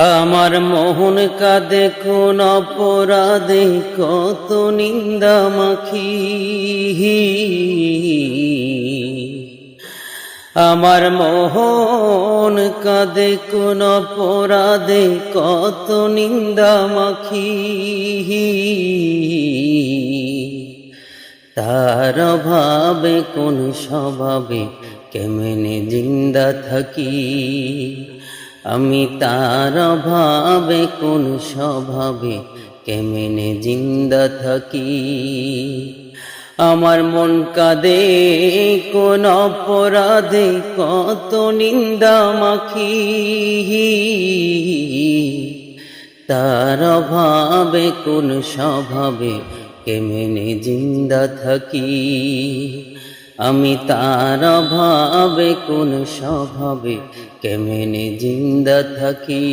আমার মোহন কাঁদে কোন অপরাধে কত নিন্দা মাখি। আমার মোহন কাঁদে কোন অপরাধে কত নিন্দা মাখি। তার অভাবে কোন স্বভাবে কেমনে জিন্দা থাকি। আমি তার অভাবে কোন স্বভাবে কেমনে জিন্দা থাকি। আমার মন কাঁদে কোন অপরাধে কত নিন্দা মাখি। তার অভাবে কোন স্বভাবে কেমনে জিন্দা থাকি। আমি তার অভাবে কোন স্বভাবে কেমনে জিন্দা থাকি।